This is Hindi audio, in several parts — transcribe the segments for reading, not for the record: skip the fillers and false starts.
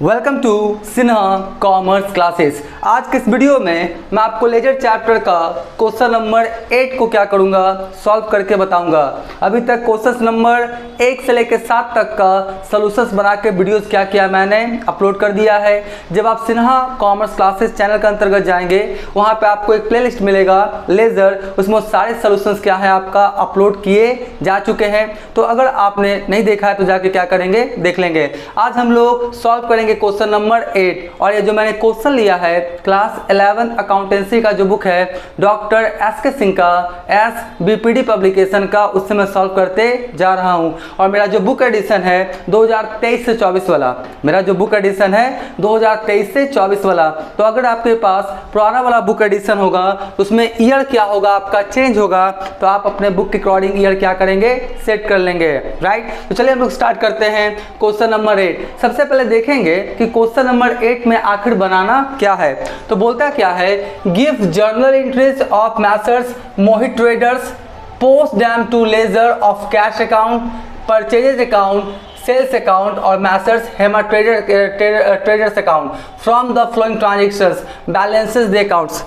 Welcome to Sinha commerce classes. आज के इस वीडियो में मैं आपको लेजर चैप्टर का क्वेश्चन नंबर 8 को क्या करूंगा, सॉल्व करके बताऊंगा। अभी तक क्वेश्चन नंबर 1 से लेकर 7 तक का सॉल्यूशंस बना के वीडियोस क्या किया मैंने अपलोड कर दिया है। जब आप सिन्हा कॉमर्स क्लासेस चैनल के अंतर्गत जाएंगे वहाँ पर आपको एक प्लेलिस्ट मिलेगा लेजर, उसमें सारे सॉल्यूशंस क्या है आपका अपलोड किए जा चुके हैं। तो अगर आपने नहीं देखा है तो जाके क्या करेंगे, देख लेंगे। आज हम लोग सॉल्व करेंगे क्वेश्चन नंबर 8 और ये जो मैंने क्वेश्चन लिया है क्लास 11 अकाउंटेंसी का जो बुक है डॉक्टर एस.के. सिंह का SBPD पब्लिकेशन का, उससे मैं सॉल्व करते जा रहा हूं। और मेरा जो बुक एडिशन है 2023 से 24 वाला, मेरा जो बुक एडिशन है 2023 से 24 वाला। तो अगर आपके पास पुराना वाला बुक एडिशन होगा तो उसमें ईयर क्या होगा आपका चेंज होगा, तो आप अपने बुक के अकॉर्डिंग ईयर क्या करेंगे, सेट कर लेंगे। राइट, तो चलिए हम लोग स्टार्ट करते हैं क्वेश्चन नंबर 8। सबसे पहले देखेंगे कि क्वेश्चन नंबर 8 में आखिर बनाना क्या है। तो बोलता क्या है, give journal entries of messrs Mohit traders, post them to ledger of cash account, purchases account, sales account और messrs Hema traders account from the following transactions balances the accounts.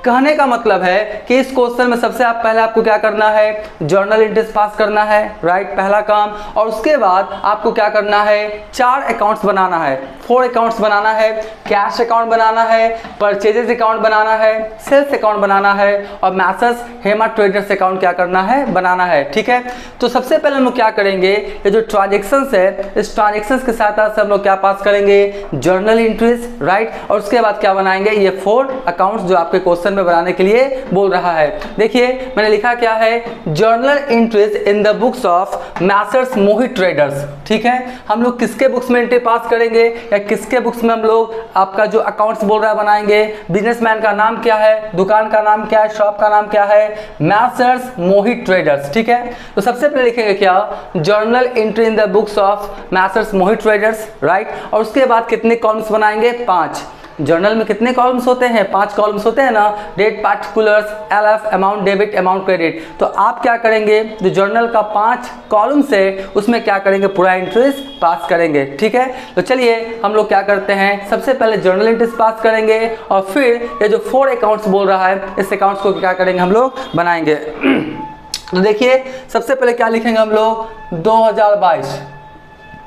कहने का मतलब है कि इस क्वेश्चन में सबसे पहले आपको क्या करना है, जर्नल एंट्रीज पास करना है। राइट, पहला काम। और उसके बाद आपको क्या करना है, 4 अकाउंट्स बनाना है, 4 अकाउंट्स बनाना है। कैश अकाउंट बनाना है, परचेजेस अकाउंट बनाना है, सेल्स अकाउंट बनाना है और मैसर्स हेमा ट्रेडर्स अकाउंट क्या करना है, बनाना है। ठीक है, तो सबसे पहले हम लोग क्या करेंगे, ये जो ट्रांजेक्शंस है इस ट्रांजेक्शंस के साथ साथ हम लोग क्या पास करेंगे, जर्नल एंट्रीज। राइट, और उसके बाद क्या बनाएंगे, ये 4 अकाउंट्स जो आपके क्वेश्चन में बनाने के लिए बोल रहा है। देखिए मैंने लिखा क्या है, journal entries in the books of messrs Mohit traders. ठीक है, हम लोग किसके बुक्स में एंट्री पास करेंगे या किसके बुक्स में हम लोग आपका जो अकाउंट्स बोल रहा है बनाएंगे। बिजनेसमैन का नाम क्या है, दुकान का नाम क्या है, शॉप का नाम क्या है, मैसर्स मोहित ट्रेडर्स। ठीक है, तो सबसे पहले लिखेंगे क्या, journal entry in the books of messrs Mohit traders. Right, और उसके बाद कितने कॉलम्स बनाएंगे, 5। जर्नल में कितने कॉलम्स होते हैं, 5 कॉलम्स होते हैं ना, date, particulars, LF, amount debit, amount credit. तो आप क्या करेंगे, जो जर्नल का 5 कॉलम्स है उसमें क्या करेंगे, पूरा एंट्रीज पास करेंगे। ठीक है, तो चलिए हम लोग क्या करते हैं, सबसे पहले जर्नल एंट्रीज पास करेंगे और फिर ये जो 4 अकाउंट्स बोल रहा है इस अकाउंट्स को क्या करेंगे, हम लोग बनाएंगे। तो देखिए सबसे पहले क्या लिखेंगे हम लोग, 2022।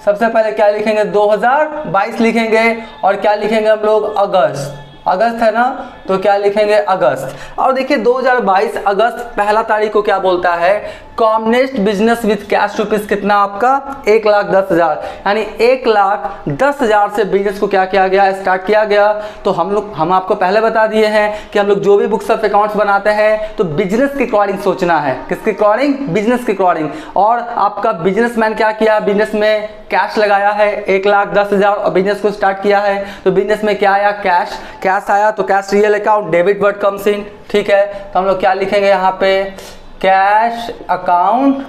सबसे पहले क्या लिखेंगे, 2022 लिखेंगे। और क्या लिखेंगे हम लोग, अगस्त है ना, तो क्या लिखेंगे, अगस्त। और देखिए 2022 अगस्त पहला तारीख को क्या बोलता है, commonest business with cash rupees कितना आपका, 1,10,000। यानी 1,10,000 से बिजनेस को क्या किया गया, स्टार्ट किया गया। तो हम आपको पहले बता दिए हैं कि हम लोग जो भी बुक्स ऑफ अकाउंट्स बनाते हैं तो बिजनेस के अकॉर्डिंग सोचना है। किसके अकॉर्डिंग, बिजनेस के अकॉर्डिंग। और आपका बिजनेसमैन क्या किया, बिजनेस में कैश लगाया है 1,10,000 और बिजनेस को स्टार्ट किया है। तो बिजनेस में क्या आया, कैश आया, तो cash real account, debit word comes in. ठीक है, तो हम लोग क्या लिखेंगे यहाँ पे, कैश अकाउंट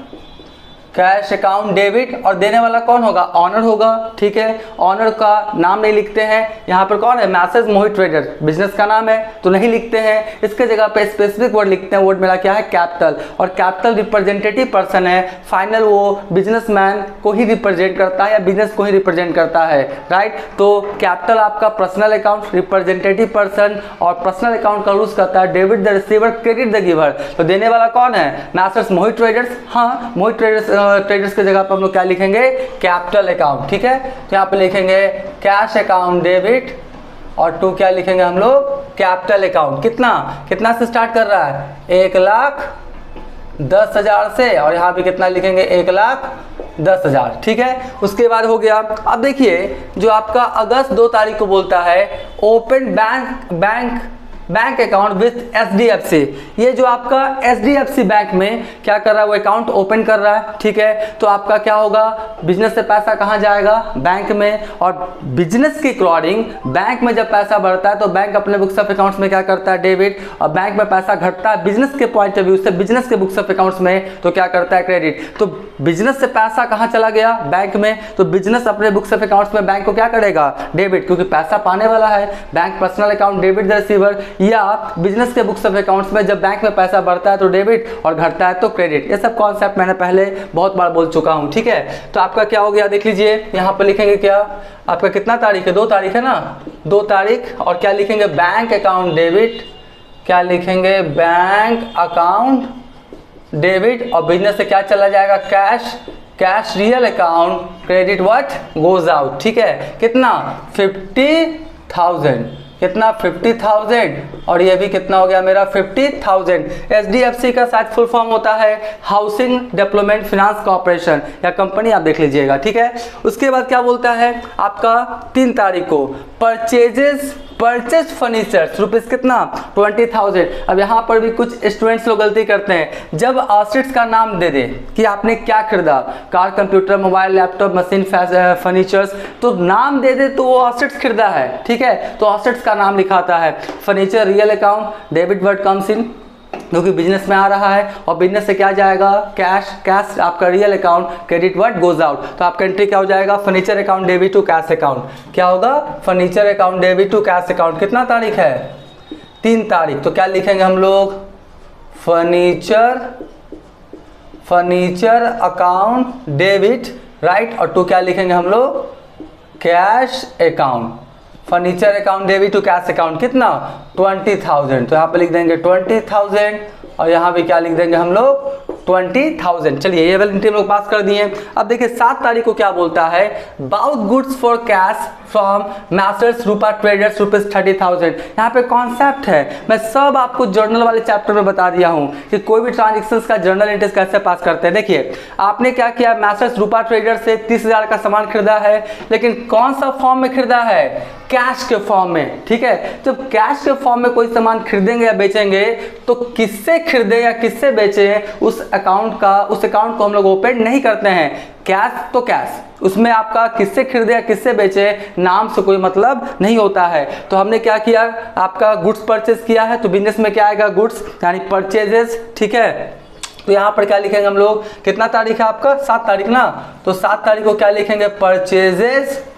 डेबिट। और देने वाला कौन होगा, ऑनर होगा। ठीक है, ऑनर का नाम नहीं लिखते हैं, यहाँ पर कौन है, मैसर्स मोहित ट्रेडर, बिजनेस का नाम है तो नहीं लिखते हैं, इसके जगह पे स्पेसिफिक वर्ड लिखते हैं। वर्ड मेरा क्या है, कैपिटल। और कैपिटल रिप्रेजेंटेटिव पर्सन है, फाइनल वो बिजनेसमैन को ही रिप्रेजेंट करता है या बिजनेस को ही रिप्रेजेंट करता है। राइट, तो कैपिटल आपका पर्सनल अकाउंट, रिप्रेजेंटेटिव पर्सन। और पर्सनल अकाउंट का यूज करता है debit the receiver, credit the giver. तो देने वाला कौन है, मैसर्स मोहित ट्रेडर्स। हाँ, मोहित ट्रेडर्स की जगह पर हम लोग क्या लिखेंगे, कैपिटल अकाउंट। ठीक है, तो यहाँ पे लिखेंगे कैश अकाउंट डेबिट और 2 क्या लिखेंगे हम लोग, कैपिटल अकाउंट। कितना से स्टार्ट कर रहा है, 1,10,000 से। और यहाँ पे कितना लिखेंगे, 1,10,000। ठीक है, उसके बाद हो गया। अब देखिए जो आपका अगस्त 2 तारीख को बोलता है, open bank account with SDFC। ये जो आपका SDFC बैंक में क्या कर रहा है, वो अकाउंट ओपन कर रहा है। ठीक है, तो आपका क्या होगा, बिजनेस से पैसा कहाँ जाएगा, बैंक में। और बिजनेस के अकॉर्डिंग बैंक में जब पैसा बढ़ता है तो बैंक अपने बुक्स ऑफ अकाउंट्स में क्या करता है, डेबिट। और बैंक में पैसा घटता है बिजनेस के पॉइंट ऑफ व्यू से, बिजनेस के बुक्स ऑफ अकाउंट्स में तो क्या करता है, क्रेडिट। तो बिजनेस से पैसा कहाँ चला गया, बैंक में। तो बिजनेस अपने बुक्स ऑफ अकाउंट्स में बैंक को क्या करेगा, डेबिट, क्योंकि पैसा पाने वाला है। Bank personal account debit the receiver, या बिजनेस के बुक्स ऑफ अकाउंट्स में जब बैंक में पैसा बढ़ता है तो डेबिट और घटता है तो क्रेडिट। ये सब कॉन्सेप्ट मैंने पहले बहुत बार बोल चुका हूँ, ठीक है। तो आपका क्या हो गया देख लीजिए, यहाँ पर लिखेंगे क्या, आपका कितना तारीख है, 2 तारीख है ना, 2 तारीख, और क्या लिखेंगे, बैंक अकाउंट डेबिट, क्या लिखेंगे, बैंक अकाउंट डेबिट, और बिजनेस से क्या चला जाएगा, cash, cash real account credit what goes out, ठीक है। कितना 50,000, कितना 50,000, और ये भी कितना हो गया मेरा 50,000। HDFC का शायद फुल फॉर्म होता है हाउसिंग डेवलपमेंट फाइनेंस कॉर्पोरेशन या कंपनी, आप देख लीजिएगा, ठीक है। उसके बाद क्या बोलता है आपका 3 तारीख को परचेज फर्नीचर्स रुपीज कितना 20,000। अब यहाँ पर भी कुछ स्टूडेंट्स लोग गलती करते हैं, जब असेट्स का नाम दे दे कि आपने क्या खरीदा, car, computer, mobile, laptop, machine, furnitures, तो नाम दे दे तो वो असेट्स खरीदा है, ठीक है, तो असेट्स का नाम लिखाता है। Furniture real account debit word comes in, क्योंकि बिजनेस में आ रहा है, और बिजनेस से क्या जाएगा, कैश, कैश आपका real account credit word goes out, तो आपका एंट्री क्या हो जाएगा, furniture account debit to cash account, क्या होगा, furniture account debit to cash account. कितना तारीख है, 3 तारीख, तो क्या लिखेंगे हम लोग, फर्नीचर अकाउंट डेबिट, राइट, और टू क्या लिखेंगे हम लोग, cash account, furniture account debit to cash account, कितना 20,000, तो यहाँ पे लिख देंगे 20,000, और यहाँ पे क्या लिख देंगे हम लोग 20,000। चलिए ये वाले हम लोग पास कर दिए। अब देखिए 7 तारीख को क्या बोलता है, bought goods for cash from messrs Rupa traders rupees 30,000। यहाँ पे कॉन्सेप्ट है, मैं सब आपको जर्नल वाले चैप्टर में बता दिया हूँ कि कोई भी ट्रांजेक्शन्स का जर्नल एंट्रीज कैसे पास करते हैं। देखिए आपने क्या किया, मैसर्स रूपा ट्रेडर्स से 30,000 का सामान खरीदा है, लेकिन कौन सा फॉर्म में खरीदा है, कैश के फॉर्म में, ठीक है। जब कैश के फॉर्म में कोई सामान खरीदेंगे या बेचेंगे तो किससे खरीदे या किससे बेचे, उस अकाउंट को हम लोग ओपन नहीं करते हैं। कैश तो कैश, उसमें आपका किससे खरीदे या किससे बेचे नाम से कोई मतलब नहीं होता है। तो हमने क्या किया, आपका गुड्स परचेज किया है, तो बिजनेस में क्या आएगा, गुड्स यानी परचेजेस, ठीक है। तो यहाँ पर क्या लिखेंगे हम लोग, कितना तारीख है आपका 7 तारीख ना, तो 7 तारीख को क्या लिखेंगे, purchases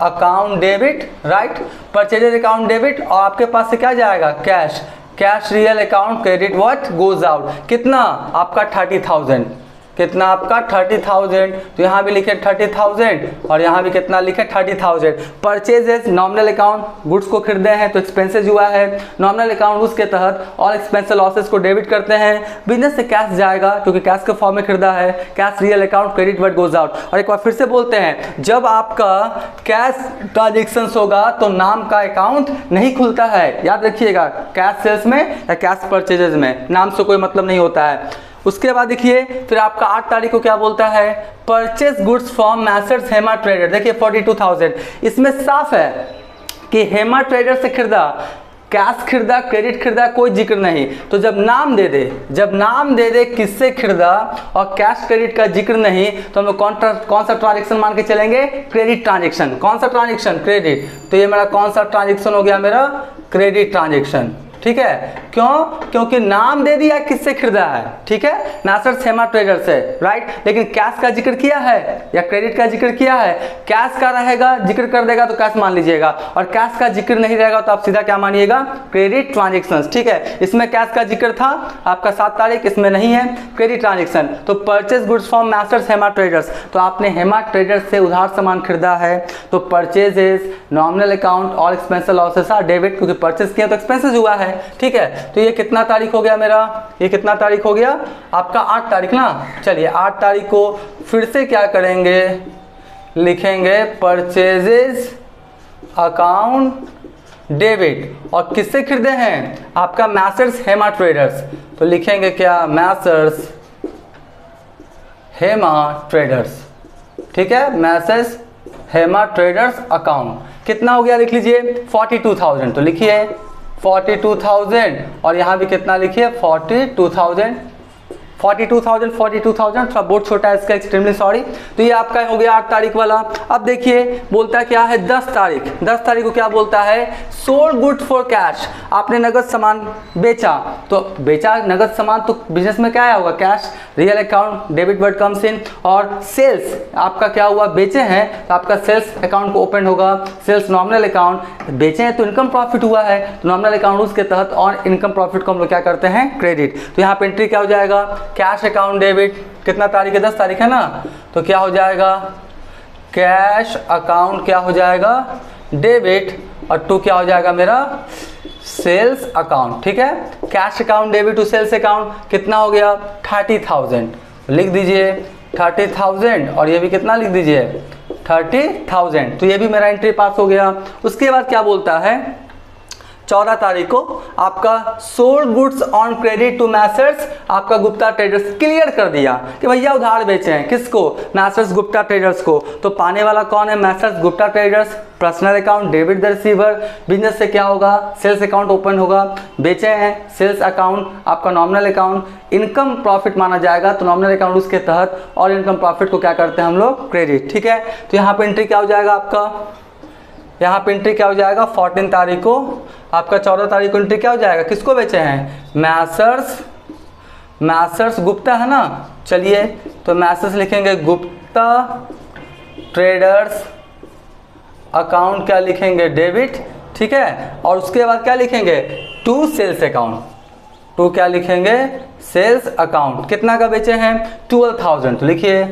account debit, right, purchases account debit, और आपके पास से क्या जाएगा, cash, cash real account credit what goes out, कितना आपका 30,000, कितना आपका 30,000, तो यहाँ भी लिखे 30,000 और यहाँ भी कितना लिखे 30,000। परचेजेस नॉमिनल अकाउंट, गुड्स को खरीदे हैं तो एक्सपेंसेस हुआ है, नॉमिनल अकाउंट उसके तहत ऑल एक्सपेंस लॉसेस को डेबिट करते हैं। बिजनेस से कैश जाएगा क्योंकि कैश के फॉर्म में खरीदा है, cash real account credit word goes out. और एक बार फिर से बोलते हैं, जब आपका कैश ट्रांजेक्शन होगा तो नाम का अकाउंट नहीं खुलता है, याद रखिएगा, कैश सेल्स में या कैश परचेजेस में नाम से कोई मतलब नहीं होता है। उसके बाद देखिए फिर आपका 8 तारीख को क्या बोलता है, purchase goods from Messrs Hema trader, देखिए 42,000। इसमें साफ है कि हेमा ट्रेडर से खरीदा, कैश खरीदा, क्रेडिट खरीदा, कोई जिक्र नहीं। तो जब नाम दे दे किससे खरीदा और कैश क्रेडिट का जिक्र नहीं, तो हम लोग कौन सा ट्रांजेक्शन मान के चलेंगे, क्रेडिट ट्रांजेक्शन। कौन सा ट्रांजेक्शन, क्रेडिट, तो ये मेरा कौन सा ट्रांजेक्शन हो गया, मेरा क्रेडिट ट्रांजेक्शन, ठीक है। क्यों, क्योंकि नाम दे दिया किससे खरीदा है, ठीक है, मैसर्स हेमा ट्रेडर से, राइट, लेकिन कैश का जिक्र किया है या क्रेडिट का जिक्र किया है। कैश का रहेगा, जिक्र कर देगा तो कैश मान लीजिएगा, और कैश का जिक्र नहीं रहेगा तो आप सीधा क्या मानिएगा, क्रेडिट ट्रांजेक्शन, ठीक है। इसमें कैश का जिक्र था आपका 7 तारीख, इसमें नहीं है, क्रेडिट ट्रांजेक्शन। तो purchase goods from Messrs Hema traders, तो आपने हेमा ट्रेडर्स से उधार सामान खरीदा है, तो purchases nominal account all expense losses are debit, क्योंकि परचेज किया तो एक्सपेंसेस हुआ है, ठीक है। तो ये कितना तारीख हो गया मेरा, ये कितना तारीख हो गया आपका 8 तारीख ना। चलिए 8 तारीख को फिर से क्या करेंगे, लिखेंगे परचेजेस अकाउंट डेबिट, और किससे खरीदे हैं, आपका मैसर्स हेमा ट्रेडर्स, तो लिखेंगे क्या, मैसर्स हेमा ट्रेडर्स, ठीक है, मैसर्स हेमा ट्रेडर्स अकाउंट। कितना हो गया लिख लीजिए 42,000, तो लिखिए 42,000, और यहाँ भी कितना लिखिए 42,000, 42,000 42,000, थोड़ा बहुत छोटा है इसका, एक्सट्रीमली सॉरी। तो ये आपका हो गया 8 तारीख वाला। अब देखिए बोलता क्या है 10 तारीख। 10 तारीख को क्या बोलता है, सोल्ड गुड फॉर कैश। आपने नगद सामान बेचा, तो बेचा नगद सामान तो बिजनेस में क्या आया होगा, cash, real account, debit word comes in. और सेल्स आपका क्या हुआ, बेचे हैं तो आपका सेल्स अकाउंट को ओपन होगा, सेल्स नॉमिनल अकाउंट, बेचे हैं तो इनकम प्रॉफिट हुआ है, तो नॉमिनल अकाउंट के तहत और इनकम प्रॉफिट को हम लोग क्या करते हैं, क्रेडिट। तो यहाँ पे एंट्री क्या हो जाएगा, कैश अकाउंट डेबिट, कितना तारीख है, 10 तारीख है ना, तो क्या हो जाएगा, कैश अकाउंट क्या हो जाएगा, डेबिट, और टू क्या हो जाएगा मेरा, सेल्स अकाउंट। ठीक है, cash account debit to sales account कितना हो गया, 30,000, लिख दीजिए 30,000, और ये भी कितना लिख दीजिए 30,000। तो ये भी मेरा एंट्री पास हो गया। उसके बाद क्या बोलता है, 14 तारीख को आपका sold goods on credit to messrs, आपका गुप्ता ट्रेडर्स, क्लियर कर दिया कि भैया उधार बेचे हैं, किसको, मैसर्स गुप्ता ट्रेडर्स को। तो पाने वाला कौन है, messrs Gupta traders, personal account debit the receiver, business से क्या होगा, सेल्स अकाउंट ओपन होगा, बेचे हैं, सेल्स अकाउंट आपका नॉमिनल अकाउंट, इनकम प्रॉफिट माना जाएगा, तो नॉमिनल अकाउंट उसके तहत, और इनकम प्रॉफिट को क्या करते हैं हम लोग, क्रेडिट। ठीक है, तो यहाँ पे एंट्री क्या हो जाएगा आपका, यहाँ पे एंट्री क्या हो जाएगा, 14 तारीख को आपका, 14 तारीख को एंट्री क्या हो जाएगा, किसको बेचे हैं, मैसर्स गुप्ता है ना, चलिए तो मैसर्स लिखेंगे गुप्ता ट्रेडर्स अकाउंट, क्या लिखेंगे, डेबिट। ठीक है, और उसके बाद क्या लिखेंगे, टू सेल्स अकाउंट, टू क्या लिखेंगे, सेल्स अकाउंट, कितना का बेचे हैं, 12,000, तो लिखिए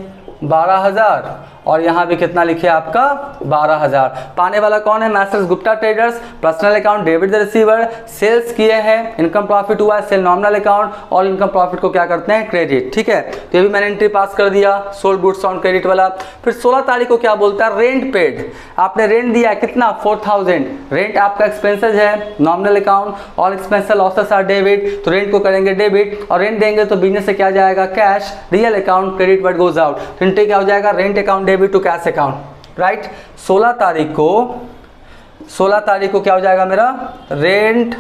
12,000, और यहाँ भी कितना लिखिए आपका 12,000। पाने वाला कौन है, messrs Gupta traders, personal account debit the receiver, sales किए हैं, इनकम प्रॉफिट हुआ है, सेल नॉमिनल अकाउंट, और इनकम प्रॉफिट को क्या करते हैं, क्रेडिट। ठीक है, तो ये भी मैंने एंट्री पास कर दिया, सोल्ड गुड्स ऑन क्रेडिट वाला। फिर 16 तारीख को क्या बोलता है, रेंट पेड, आपने रेंट दिया है कितना, 4,000, रेंट आपका एक्सपेंसेस है, नॉमिनल अकाउंट, और एक्सपेंसेस लॉसेस आर डेबिट, तो रेंट को करेंगे डेबिट, और रेंट देंगे तो बिजनेस से क्या जाएगा, cash, real account, credit word goes out, तो एंट्री क्या हो जाएगा, rent account debit to cash account, right. 16 तारीख को क्या हो जाएगा मेरा, रेंट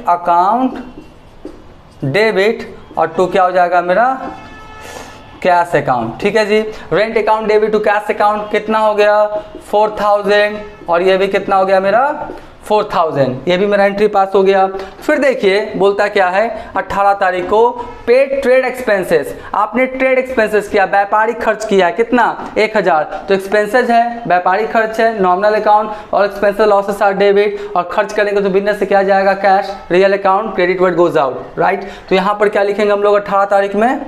अकाउंट डेबिट, और टू क्या हो जाएगा मेरा, कैश अकाउंट। ठीक है जी, rent account debit to cash account कितना हो गया, 4,000, और ये भी कितना हो गया मेरा, 4,000, ये भी मेरा एंट्री पास हो गया। फिर देखिए बोलता क्या है, 18 तारीख को पेड ट्रेड एक्सपेंसेस, आपने ट्रेड एक्सपेंसेस किया, व्यापारिक खर्च किया है, कितना, 1,000, तो एक्सपेंसेस है, व्यापारिक खर्च है, नॉमिनल अकाउंट, और एक्सपेंसेस लॉसेस आर डेबिट, और खर्च करेंगे तो बिजनेस से क्या जाएगा, cash, real account, credit word goes out, right. तो यहाँ पर क्या लिखेंगे हम लोग 18 तारीख में,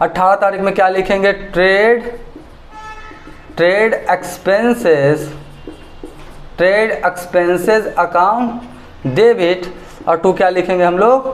18 तारीख में क्या लिखेंगे, ट्रेड एक्सपेंसेस अकाउंट डेबिट, और टू क्या लिखेंगे हम लोग,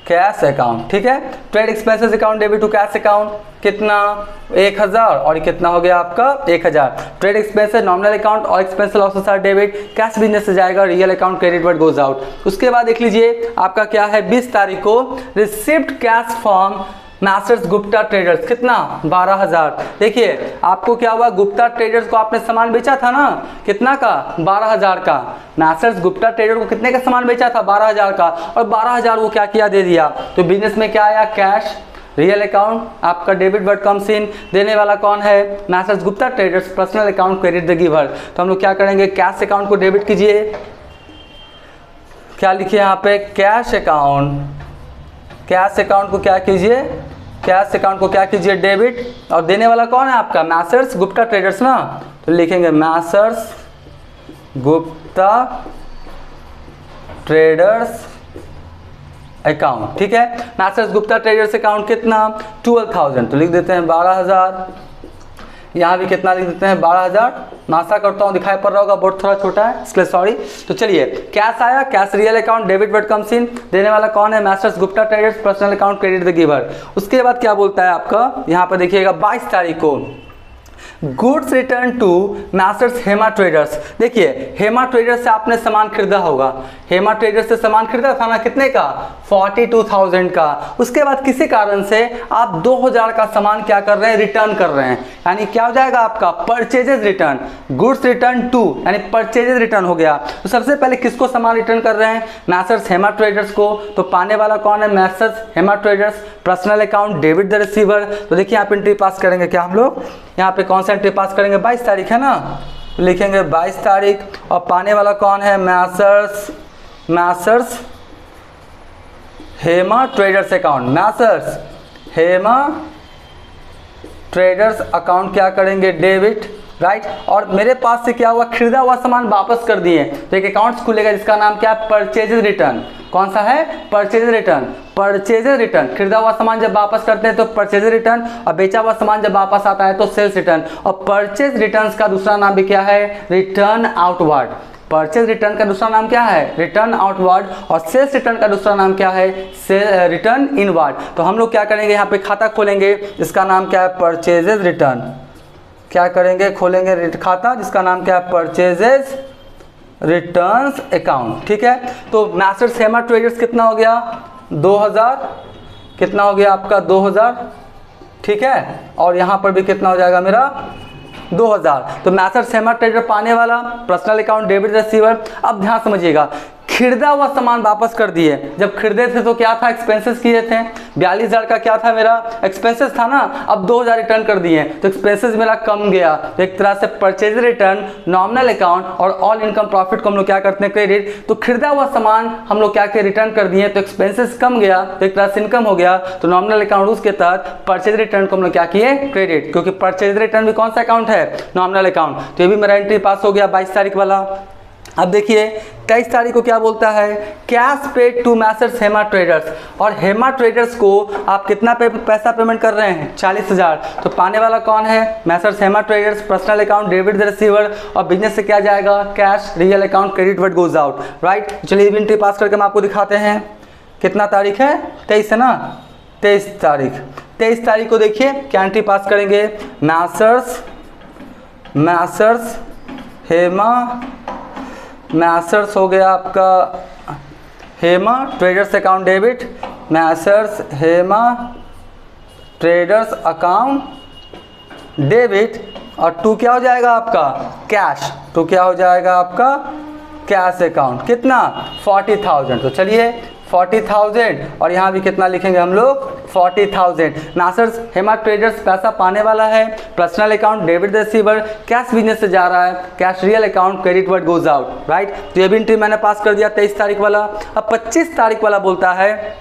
कैश अकाउंट। ठीक है, trade expenses account debit to cash account कितना, 1,000, और कितना हो गया आपका 1,000, ट्रेड एक्सपेंसेस नॉमिनल अकाउंट, और expenses losses are debit, cash business से जाएगा, real account, credit word goes out. उसके बाद देख लीजिए आपका क्या है, 20 तारीख को receipt cash from Messrs Gupta traders, कितना, 12,000। देखिए आपको क्या हुआ, गुप्ता ट्रेडर्स को आपने सामान बेचा था ना, कितना का, 12,000 का, मैसर्स गुप्ता ट्रेडर को कितने का सामान बेचा था, 12,000 का, और 12,000 वो क्या किया, दे दिया, तो बिजनेस में क्या आया, कैश, रियल अकाउंट, आपका डेबिट वर्ड कम्स इन, देने वाला कौन है, messrs Gupta traders, personal account, credit the giver. तो हम लोग क्या करेंगे, कैश अकाउंट को डेबिट कीजिए, क्या लिखिए यहाँ पे, कैश अकाउंट को क्या कीजिए, कैश अकाउंट को क्या कीजिए, डेबिट, और देने वाला कौन है आपका, मैसर्स गुप्ता ट्रेडर्स ना, तो लिखेंगे मैसर्स गुप्ता ट्रेडर्स अकाउंट। ठीक है, मैसर्स गुप्ता ट्रेडर्स अकाउंट कितना, 12,000, तो लिख देते हैं 12,000, यहाँ भी कितना लिख देते हैं, 12,000। मैं आशा करता हूँ दिखाई पड़ रहा होगा, बोर्ड थोड़ा छोटा है इसलिए सॉरी। तो चलिए कैश आया, cash real account, debit word comes in, देने वाला कौन है, messrs Gupta traders, personal account, credit the giver. उसके बाद क्या बोलता है आपका, यहाँ पर देखिएगा 22 तारीख को goods return to messrs Hema traders. देखिए हेमा ट्रेडर्स से आपने सामान खरीदा होगा, हेमा ट्रेडर्स से सामान खरीदा था ना, कितने का? 42,000 का। उसके बाद किसी कारण से आप 2,000 का सामान क्या कर रहे हैं? रिटर्न कर रहे हैं, यानी क्या हो जाएगा आपका? Purchases return, goods return to, यानी परचेजेस रिटर्न हो गया। तो सबसे पहले किसको सामान रिटर्न कर रहे हैं? मैसर्स हेमा ट्रेडर्स को। तो पाने वाला कौन है? Messrs Hema traders. Personal account debit the receiver. तो देखिए यहाँ पे एंट्री पास करेंगे क्या हम लोग? यहाँ पे कौन सा एंट्री पास करेंगे? 22 तारीख है ना, तो लिखेंगे 22 तारीख। और पाने वाला कौन है? Messrs Hema traders account, Messrs Hema traders account क्या करेंगे? Debit, right. और मेरे पास से क्या हुआ? खरीदा हुआ सामान वापस कर दिए, तो एक अकाउंट खुलेगा जिसका नाम क्या है? Purchases return. कौन सा है? Purchases return. परचेजेस रिटर्न, खरीदा हुआ सामान जब वापस करते हैं तो परचेजेस रिटर्न, और बेचा हुआ सामान जब वापस आता है तो सेल्स रिटर्न। और परचेज रिटर्न्स का दूसरा नाम भी क्या है? Return outward. परचेज रिटर्न का दूसरा नाम क्या है? Return outward. और सेल्स रिटर्न का दूसरा नाम क्या है? Return inward. तो हम लोग क्या करेंगे? यहाँ पे खाता खोलेंगे, इसका नाम क्या है? Purchases return. क्या करेंगे? खोलेंगे खाता जिसका नाम क्या है? Purchases returns account. ठीक है, तो मैसर्स हेमा ट्रेडर्स कितना हो गया? 2,000। कितना हो गया आपका? 2,000। ठीक है, और यहाँ पर भी कितना हो जाएगा मेरा? 2,000। तो मैसर्स हेमा ट्रेडर पाने वाला, पर्सनल अकाउंट डेबिट रिसीवर। अब ध्यान समझिएगा, खरीदा हुआ सामान वापस कर दिए। जब खरीदे थे तो क्या था? एक्सपेंसेस किए थे, 42,000 का क्या था मेरा? एक्सपेंसेस था ना। अब 2,000 रिटर्न कर दिए तो एक्सपेंसेस मेरा कम गया। तो एक तरह से परचेज रिटर्न, नॉमिनल अकाउंट और ऑल इनकम प्रॉफिट को हम लोग क्या करते हैं? क्रेडिट। तो खरीदा हुआ सामान हम लोग क्या किए? रिटर्न कर दिए, तो एक्सपेंसेस कम गया, तो एक तरह से इनकम हो गया। तो नॉमिनल अकाउंट रूल्स के तहत परचेज रिटर्न को हम लोग क्या किए? क्रेडिट, क्योंकि परचेज रिटर्न भी कौन सा अकाउंट है? Nominal account. तो ये भी मेरा एंट्री पास हो गया 22 तारीख वाला। अब देखिए 23 तारीख को क्या बोलता है? Cash paid to messrs Hema traders. और हेमा ट्रेडर्स को आप कितना पैसा पेमेंट कर रहे हैं? 40,000। तो पाने वाला कौन है? Messrs Hema traders. Personal account debit the receiver, और बिजनेस से क्या जाएगा? Cash, real account credit what goes out, right. चलिए एंट्री पास करके हम आपको दिखाते हैं। कितना तारीख है? 23 है ना, 23 तारीख। 23 तारीख को देखिए क्या एंट्री पास करेंगे? मैसर्स हेमा, मैसर्स हो गया आपका Hema traders account debit, Messrs Hema traders account debit, और टू क्या हो जाएगा आपका? कैश। टू क्या हो जाएगा आपका? Cash account. कितना? 40,000। तो चलिए 40,000, और यहाँ भी कितना लिखेंगे हम लोग? 40,000। मैसर्स हेमा ट्रेडर्स पैसा पाने वाला है, personal account debit receiver, cash business से जा रहा है, cash real account credit what goes out, right. तो ये भी एंट्री मैंने पास कर दिया 23 तारीख वाला। अब 25 तारीख वाला बोलता है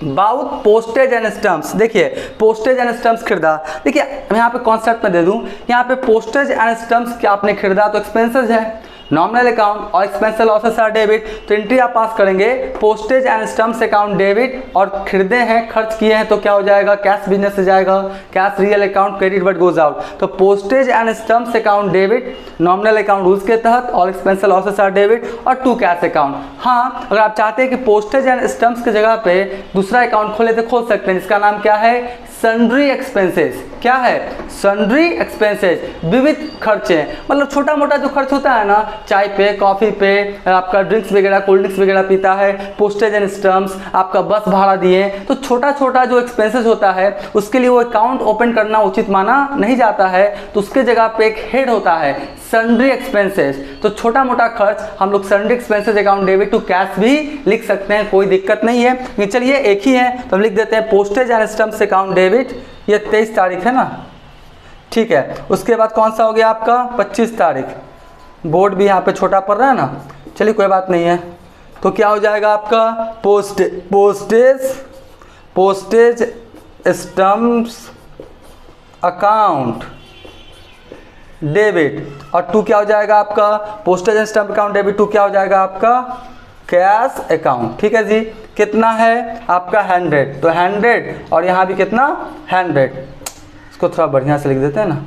बाउथ पोस्टेज एंड स्टम्प्स। देखिए पोस्टेज एंड स्टम्प्स खरीदा। देखिए मैं यहाँ पे कॉन्सेप्ट में दे दूँ, यहाँ पे पोस्टेज एंड स्टम्प्स क्या आपने खरीदा? तो एक्सपेंसेस है, नॉमिनल अकाउंट और एक्सपेंस लॉसेस आर डेबिट। तो एंट्री आप पास करेंगे postage and stamps account debit, और खरीदे हैं, खर्च किए हैं, तो क्या हो जाएगा? कैश बिजनेस से जाएगा, cash real account credit what goes out. तो postage and stamps account debit nominal account rules के तहत, और एक्सपेंस लॉसेस आर डेबिट, और टू कैश अकाउंट। हाँ, अगर आप चाहते हैं कि पोस्टेज एंड स्टम्प्स की जगह पे दूसरा अकाउंट खोले तो खोल सकते हैं, जिसका नाम क्या है? Sundry expenses. क्या है? सन्ड्री एक्सपेंसेस, विविध खर्चे। मतलब छोटा मोटा जो खर्च होता है ना, चाय पे, कॉफ़ी पे, आपका ड्रिंक्स वगैरह, कोल्ड ड्रिंक्स वगैरह पीता है, पोस्टेज एंड स्टम्प्स, आपका बस भाड़ा दिए, तो छोटा छोटा जो एक्सपेंसेस होता है उसके लिए वो अकाउंट ओपन करना उचित माना नहीं जाता है, तो उसके जगह पे एक हेड होता है सन्ड्री एक्सपेंसेस। तो छोटा मोटा खर्च हम लोग sundry expenses account debit to cash भी लिख सकते हैं, कोई दिक्कत नहीं है। ये चलिए एक ही है तो हम लिख देते हैं postage and stamps account debit. ये 23 तारीख है ना, ठीक है। उसके बाद कौन सा हो गया आपका? 25 तारीख। बोर्ड भी यहाँ पे छोटा पड़ रहा है ना, चलिए कोई बात नहीं है। तो क्या हो जाएगा आपका? पोस्टेज स्टम्प्स अकाउंट डेबिट, और टू क्या हो जाएगा आपका? Postage and stamp account debit to क्या हो जाएगा आपका? Cash account. ठीक है जी। कितना है आपका? 100। तो 100, और यहाँ भी कितना? 100। इसको थोड़ा बढ़िया से लिख देते हैं ना,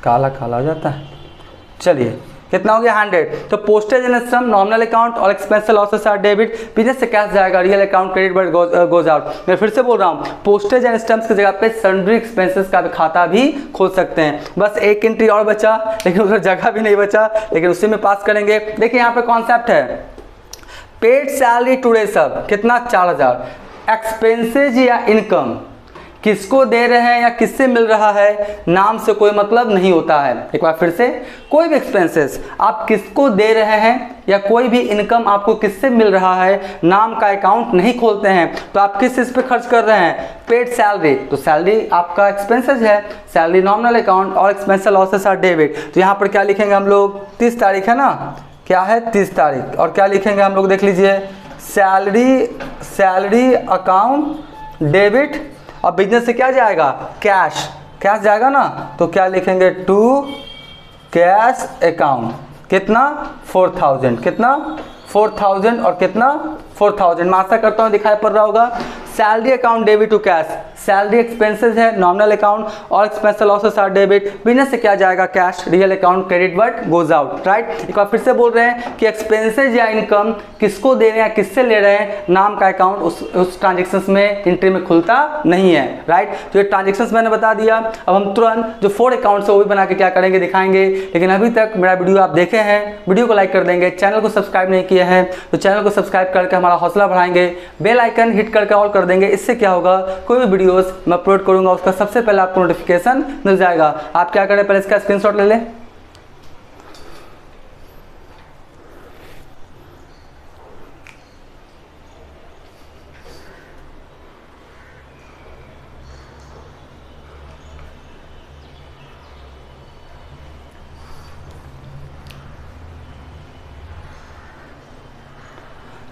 काला काला हो जाता है। चलिए कितना हो गया 100। तो postage and some nominal account और expense losses are debit, business से कैश जाएगा, real account credit but goes out. मैं फिर से बोल रहा हूँ, पोस्टेज एंड स्टम्प्स की जगह पे सन्ड्री एक्सपेंसेस का भी खाता भी खोल सकते हैं। बस एक एंट्री और बचा, लेकिन उधर जगह भी नहीं बचा, लेकिन उसी में पास करेंगे। देखिए यहाँ पे कॉन्सेप्ट है पेड सैलरी टुडे सब कितना 4000, एक्सपेंसेज या इनकम किसको दे रहे हैं या किससे मिल रहा है, नाम से कोई मतलब नहीं होता है। एक बार फिर से, कोई भी एक्सपेंसेस आप किसको दे रहे हैं या कोई भी इनकम आपको किससे मिल रहा है, नाम का अकाउंट नहीं खोलते हैं। तो आप किस चीज़ पे खर्च कर रहे हैं, पेड सैलरी, तो सैलरी आपका एक्सपेंसेस है, सैलरी नॉमिनल अकाउंट और एक्सपेंस लॉसेस आर डेबिट। तो यहाँ पर क्या लिखेंगे हम लोग, 30 तारीख है ना, क्या है 30 तारीख, और क्या लिखेंगे हम लोग देख लीजिए, सैलरी अकाउंट डेबिट, और बिजनेस से क्या जाएगा, कैश जाएगा ना, तो क्या लिखेंगे टू कैश अकाउंट, कितना 4000, कितना 4000 और कितना 4000। मैं आशा करता हूँ दिखाई पड़ रहा होगा। Salary account debit to cash, salary expenses है नॉमिनल अकाउंट और expense losses are debit, business से क्या जाएगा cash, real account credit but goes out, right. एक बार फिर से बोल रहे हैं कि एक्सपेंसेस या इनकम किसको दे रहे हैं किससे ले रहे हैं, नाम का अकाउंट उस ट्रांजेक्शन्स में एंट्री में खुलता नहीं है, राइट। तो ये ट्रांजेक्शन्स मैंने बता दिया। अब हम तुरंत जो 4 अकाउंट्स है वो भी बना के क्या करेंगे, दिखाएंगे। लेकिन अभी तक मेरा वीडियो आप देखे हैं, वीडियो को लाइक कर देंगे, चैनल को सब्सक्राइब नहीं किया है तो चैनल को सब्सक्राइब करके हमारा हौसला बढ़ाएंगे, बेल आइकन हिट करके ऑल कर देंगे। इससे क्या होगा, कोई भी वीडियोस मैं अपलोड करूंगा उसका सबसे पहले आपको नोटिफिकेशन मिल जाएगा। आप क्या करें, पहले इसका स्क्रीनशॉट ले लें।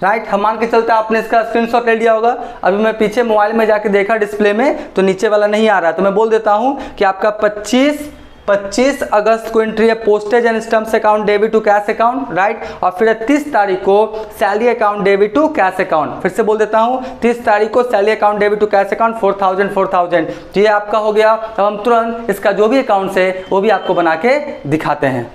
राइट, हम मान के चलते आपने इसका स्क्रीनशॉट ले लिया होगा। अभी मैं पीछे मोबाइल में जाके देखा डिस्प्ले में तो नीचे वाला नहीं आ रहा, तो मैं बोल देता हूं कि आपका 25 अगस्त को एंट्री है postage and stamps account debit to cash account, right. और फिर 30 तारीख को salary account debit to cash account. फिर से बोल देता हूं, 30 तारीख को salary account debit to cash account 4000। तो ये आपका हो गया। अब हम तुरंत इसका जो भी अकाउंट्स है वो भी आपको बना के दिखाते हैं।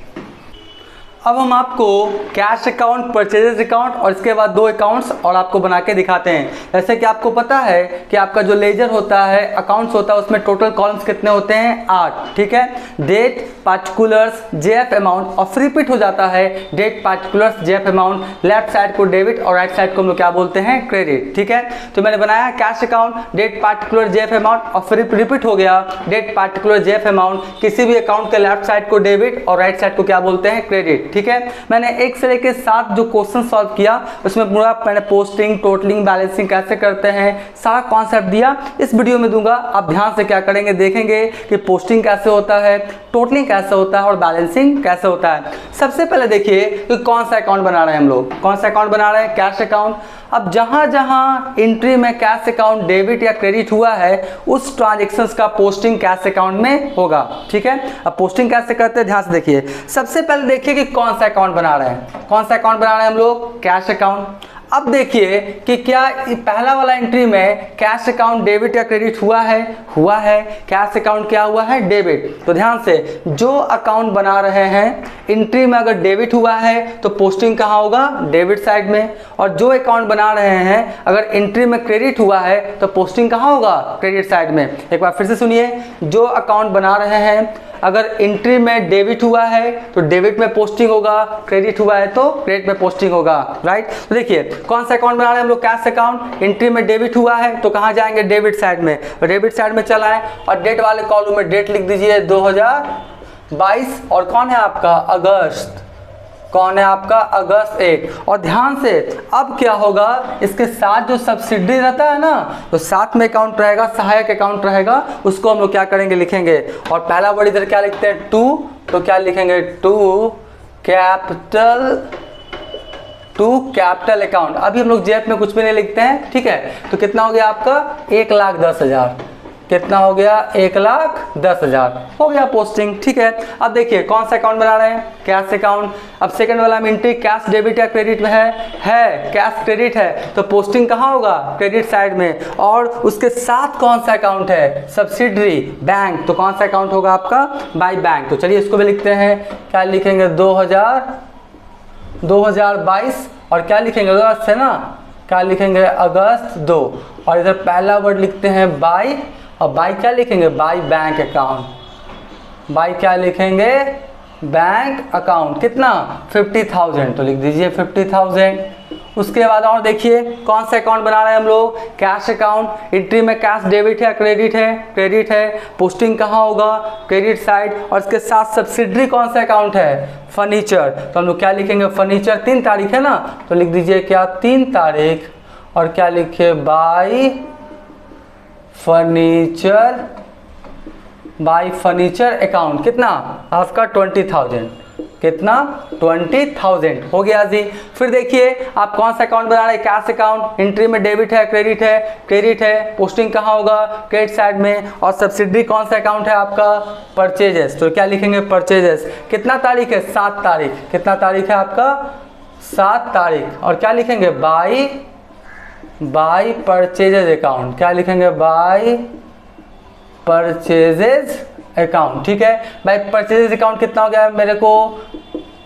अब हम आपको कैश अकाउंट, परचेजेस अकाउंट और इसके बाद 2 अकाउंट्स और आपको बना के दिखाते हैं। जैसे कि आपको पता है कि आपका जो लेजर होता है, अकाउंट्स होता है, उसमें टोटल कॉलम्स कितने होते हैं, 8, ठीक है। डेट, पार्टिकुलर्स, जेएफ अमाउंट, और फिर रिपीट हो जाता है date, particulars, JF amount. Left side को डेबिट और राइट साइड को हम लोग क्या बोलते हैं, क्रेडिट, ठीक है। तो मैंने बनाया cash account, date, particular, JF amount, और फिर रिपीट हो गया डेट, पार्टिकुलर, जेएफ अमाउंट। किसी भी अकाउंट के लेफ्ट साइड को डेबिट और राइट साइड को क्या बोलते हैं, क्रेडिट, ठीक है। मैंने 1 से लेकर 7 जो क्वेश्चन सॉल्व किया उसमें पूरा मैंने पोस्टिंग, टोटलिंग, बैलेंसिंग कैसे करते हैं सारा कॉन्सेप्ट दिया, इस वीडियो में दूंगा। आप ध्यान से क्या करेंगे, देखेंगे कि पोस्टिंग कैसे होता है, टोटलिंग कैसे होता है और बैलेंसिंग कैसे होता है। सबसे पहले देखिए कि कौन सा अकाउंट बना रहे हैं हम लोग, कौन सा अकाउंट बना रहे हैं, कैश अकाउंट। अब जहां जहां एंट्री में कैश अकाउंट डेबिट या क्रेडिट हुआ है उस ट्रांजेक्शन्स का पोस्टिंग कैश अकाउंट में होगा, ठीक है। अब पोस्टिंग कैसे करते हैं, ध्यान से देखिए। सबसे पहले देखिए कि कौन सा अकाउंट बना रहे हैं, कौन सा अकाउंट बना रहे हैं हम लोग, कैश अकाउंट। अब देखिए कि क्या पहला वाला एंट्री में कैश अकाउंट डेबिट या क्रेडिट हुआ है, कैश अकाउंट क्या हुआ है, डेबिट। तो ध्यान से, जो अकाउंट बना रहे हैं एंट्री में अगर डेबिट हुआ है तो पोस्टिंग कहाँ होगा, डेबिट साइड में। और जो अकाउंट बना रहे हैं अगर एंट्री में क्रेडिट हुआ है तो पोस्टिंग कहाँ होगा, क्रेडिट साइड में। एक बार फिर से सुनिए, जो अकाउंट बना रहे हैं अगर एंट्री में डेबिट हुआ है तो डेबिट में पोस्टिंग होगा, क्रेडिट हुआ है तो क्रेडिट में पोस्टिंग होगा, राइट। तो देखिए कौन सा अकाउंट बना रहे हैं हम लोग, कैश अकाउंट। एंट्री में डेबिट हुआ है तो कहाँ जाएंगे, डेबिट साइड में। डेबिट साइड में चला है और डेट वाले कॉलम में डेट लिख दीजिए 2022 और कौन है आपका, अगस्त, कौन है आपका, अगस्त 1। और ध्यान से अब क्या होगा, इसके साथ जो सब्सिडी रहता है ना तो साथ में अकाउंट रहेगा, सहायक अकाउंट रहेगा, उसको हम लोग क्या करेंगे, लिखेंगे। और पहला वर्ड इधर क्या लिखते हैं, टू, तो क्या लिखेंगे, टू कैपिटल अकाउंट। अभी हम लोग जेब में कुछ भी नहीं लिखते हैं, ठीक है। तो कितना हो गया आपका, 1,10,000, कितना हो गया 1,10,000 हो गया पोस्टिंग। ठीक है, अब देखिए कौन सा अकाउंट बना रहे हैं, कैश अकाउंट। अब सेकंड वाला में एंट्री कैश डेबिट या क्रेडिट में है कैश क्रेडिट है, तो पोस्टिंग कहाँ होगा, क्रेडिट साइड में। और उसके साथ कौन सा अकाउंट है, सब्सिडरी बैंक, तो कौन सा अकाउंट होगा आपका, बाय बैंक। तो चलिए इसको भी लिखते हैं, क्या लिखेंगे 2022 और क्या लिखेंगे अगस्त है ना, क्या लिखेंगे अगस्त 2, और इधर पहला वर्ड लिखते हैं बाय, और बाय क्या लिखेंगे, बाय बैंक अकाउंट। बाय क्या लिखेंगे, बैंक अकाउंट। कितना 50,000, तो लिख दीजिए 50,000। उसके बाद और देखिए कौन सा अकाउंट बना रहे हैं हम लोग, कैश अकाउंट। एंट्री में कैश डेबिट है क्रेडिट है, क्रेडिट है। पोस्टिंग कहाँ होगा, क्रेडिट साइड। और इसके साथ सब्सिडरी कौन सा अकाउंट है, फर्नीचर, तो हम लोग क्या लिखेंगे, फर्नीचर। 3 तारीख है ना, तो लिख दीजिए क्या 3 तारीख, और क्या लिखिए bye furniture, bye furniture account. कितना आपका 20,000, कितना 20,000 हो गया जी। फिर देखिए आप कौन सा अकाउंट बना रहे हैं, कैश अकाउंट। एंट्री में डेबिट है क्रेडिट है, क्रेडिट है। पोस्टिंग कहाँ होगा, क्रेडिट साइड में। और सब्सिडरी कौन सा अकाउंट है आपका, परचेजेस, तो क्या लिखेंगे परचेजेस। कितना तारीख है, 7 तारीख। कितना तारीख है आपका, 7 तारीख। और क्या लिखेंगे बाय परचेजेस अकाउंट, क्या लिखेंगे बाय परचेजेस अकाउंट। ठीक है, बाय परचेजेस अकाउंट कितना हो गया मेरे को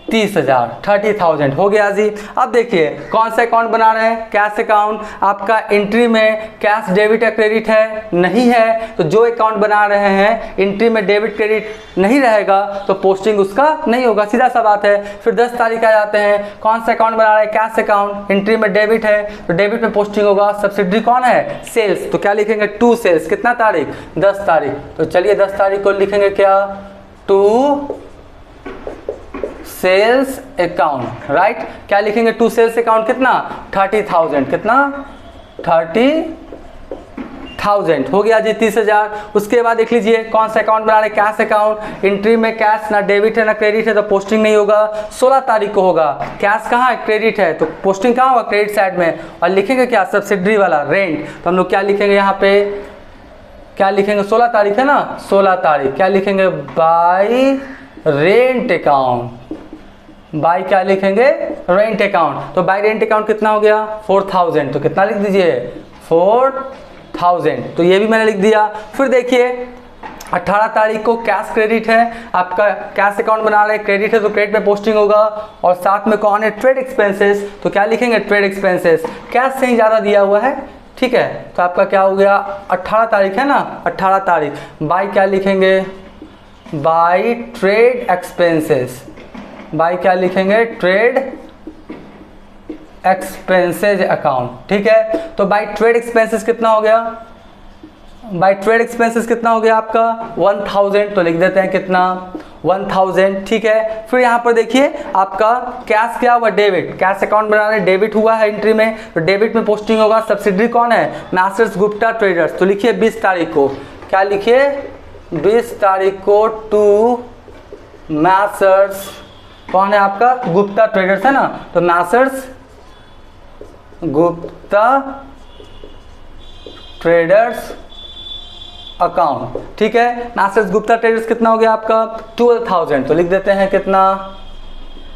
30,000 हो गया जी। अब देखिए कौन सा अकाउंट बना रहे हैं, कैश अकाउंट। आपका एंट्री में कैश डेबिट या क्रेडिट है, नहीं है, तो जो अकाउंट बना रहे हैं एंट्री में डेबिट क्रेडिट नहीं रहेगा तो पोस्टिंग उसका नहीं होगा, सीधा सा बात है। फिर 10 तारीख आ जाते हैं, कौन सा अकाउंट बना रहे हैं, कैश अकाउंट। एंट्री में डेबिट है तो डेबिट में पोस्टिंग होगा। सब्सिडरी कौन है, सेल्स, तो क्या लिखेंगे 2 सेल्स। कितना तारीख, 10 तारीख। तो चलिए 10 तारीख को लिखेंगे क्या 2 सेल्स अकाउंट, राइट। क्या लिखेंगे 2 सेल्स अकाउंट, कितना 30,000, कितना 30,000 हो गया जी, 30,000। उसके बाद देख लीजिए कौन सा अकाउंट बना रहे, कैश अकाउंट। एंट्री में कैश ना डेबिट है ना क्रेडिट है, तो पोस्टिंग नहीं होगा। 16 तारीख को होगा। कैश कहाँ है, क्रेडिट है, तो पोस्टिंग कहाँ होगा, क्रेडिट साइड में। और लिखेंगे क्या, सब्सिडरी वाला रेंट, तो हम लोग क्या लिखेंगे यहाँ पे, क्या लिखेंगे 16 तारीख है ना, 16 तारीख। क्या लिखेंगे बाय रेंट अकाउंट, बाय क्या लिखेंगे रेंट अकाउंट। तो बाय रेंट अकाउंट कितना हो गया 4,000, तो कितना लिख दीजिए 4,000, तो ये भी मैंने लिख दिया। फिर देखिए 18 तारीख को कैश क्रेडिट है, आपका कैश अकाउंट बना रहे हैं, क्रेडिट है तो क्रेडिट में पोस्टिंग होगा। और साथ में कौन है, ट्रेड एक्सपेंसेस, तो क्या लिखेंगे ट्रेड एक्सपेंसेस। कैश से ही ज़्यादा दिया हुआ है, ठीक है, तो आपका क्या हो गया 18 तारीख है ना, 18 तारीख। बाय क्या लिखेंगे, बाय ट्रेड एक्सपेंसेस, बाय क्या लिखेंगे ट्रेड एक्सपेंसेस अकाउंट, ठीक है। तो बाय ट्रेड एक्सपेंसेस कितना हो गया, बाय ट्रेड एक्सपेंसेस कितना हो गया आपका 1,000, तो लिख देते हैं कितना 1,000, ठीक है। फिर यहाँ पर देखिए आपका कैश क्या हुआ, डेबिट, कैश अकाउंट बना रहे, डेबिट हुआ है एंट्री में, तो डेबिट में पोस्टिंग होगा। सब्सिडरी कौन है, मैसर्स गुप्ता ट्रेडर्स, तो लिखिए 20 तारीख को, क्या लिखिए 20 तारीख को टू मैसर्स, कौन है आपका गुप्ता ट्रेडर्स है ना, तो मैसर्स गुप्ता ट्रेडर्स अकाउंट, ठीक है। मैसर्स गुप्ता ट्रेडर्स कितना हो गया आपका 12,000, तो लिख देते हैं कितना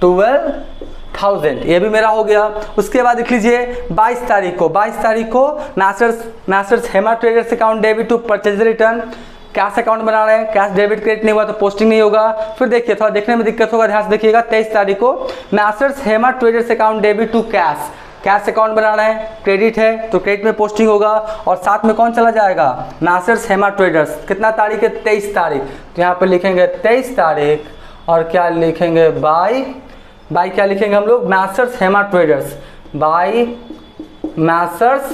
12,000, ये भी मेरा हो गया। उसके बाद देख लीजिए 22 तारीख को, 22 तारीख को messrs Hema traders account debit to purchase return, cash account बना रहे हैं, कैश डेबिट क्रेडिट नहीं हुआ तो पोस्टिंग नहीं होगा। फिर देखिए थोड़ा देखने में दिक्कत होगा, ध्यान से देखिएगा। 23 तारीख को messrs Hema traders account debit to cash, cash account बना रहे हैं, क्रेडिट है तो क्रेडिट में पोस्टिंग होगा। और साथ में कौन चला जाएगा, मैसर्स हेमा ट्रेडर्स, कितना तारीख है 23 तारीख, तो यहाँ पर लिखेंगे 23 तारीख। और क्या लिखेंगे बाय क्या लिखेंगे हम लोग messrs Hema traders, by messrs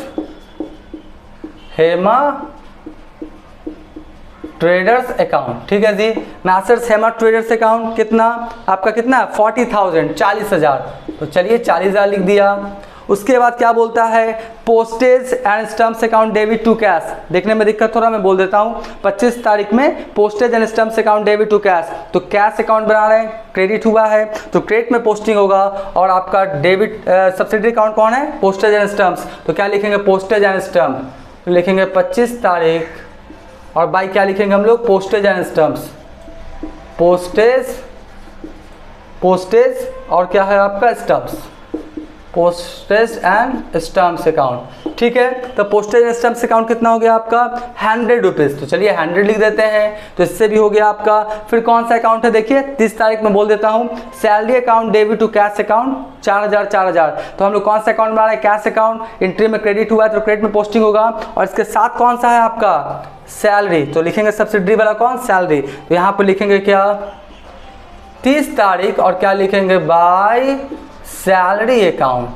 Hema traders account, ठीक है जी। मैसर्स हेमा ट्रेडर्स अकाउंट कितना आपका, कितना 40,000, 40,000, तो चलिए 40,000 लिख दिया। उसके बाद क्या बोलता है, postage and stamps account debit to cash, देखने में दिक्कत हो रहा मैं बोल देता हूँ। 25 तारीख में postage and stamps account debit to cash, तो कैश अकाउंट बना रहे हैं, क्रेडिट हुआ है तो क्रेडिट में पोस्टिंग होगा। और आपका डेबिट सब्सिडरी अकाउंट कौन है, पोस्टेज एंड स्टम्प्स, तो क्या लिखेंगे पोस्टेज एंड स्टम्प, तो लिखेंगे 25 तारीख और बाई क्या लिखेंगे हम लोग, पोस्टेज एंड स्टम्प्स, पोस्टेज और क्या है आपका stumps, postage and stamps account. ठीक है, तो पोस्टेज एंड स्टम्प्स अकाउंट कितना हो गया आपका 100 रुपीज़। तो चलिए 100 लिख देते हैं, तो इससे भी हो गया आपका। फिर कौन सा अकाउंट है देखिए, 30 तारीख में बोल देता हूँ, salary account debit to cash account 4000। तो हम लोग कौन सा अकाउंट बना रहे हैं, कैश अकाउंट। एंट्री में क्रेडिट हुआ है तो क्रेडिट में पोस्टिंग होगा, और इसके साथ कौन सा है आपका सैलरी, तो लिखेंगे सब्सिडी वाला कौन, सैलरी। तो यहाँ पर लिखेंगे क्या 30 तारीख और क्या लिखेंगे बाय सैलरी अकाउंट,